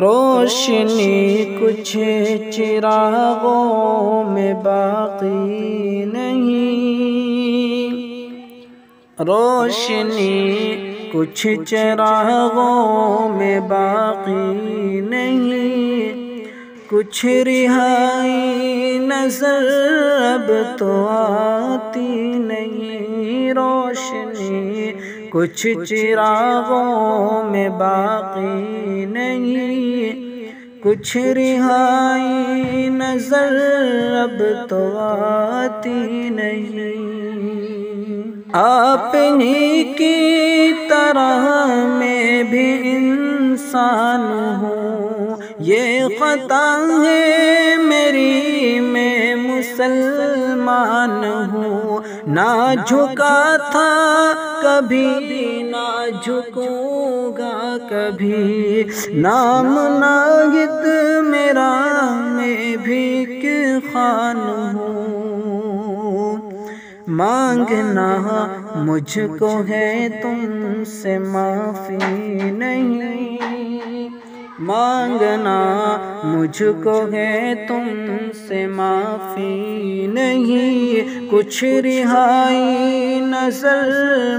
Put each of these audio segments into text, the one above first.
روشنی کچھ چراغوں میں باقی نہیں، روشنی کچھ چراغوں میں باقی نہیں، کچھ رہائی نظر اب تو آتی نہیں، روشنی کچھ چراغوں میں باقی نہیں، کچھ رہائی نظر اب تو آتی نہیں۔ آپ ہی کی طرح میں بھی انسان ہوں، یہ خطا ہے میری، میں مسلمان ہوں، نہ جھکا تھا کبھی نہ جھکوں گا کبھی، نام ناہید میرا، میں بھی خان ہوں، مانگنا مجھ کو ہے تم سے معافی نہیں، مانگنا مجھ کو ہے تم سے معافی نہیں، کچھ رہائی نظر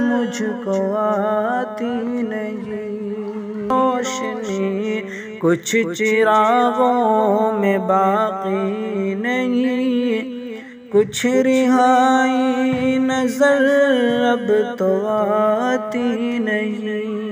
مجھ کو آتی نہیں، روشنی کچھ چراغوں میں باقی نہیں، کچھ رہائی نظر اب تو آتی نہیں۔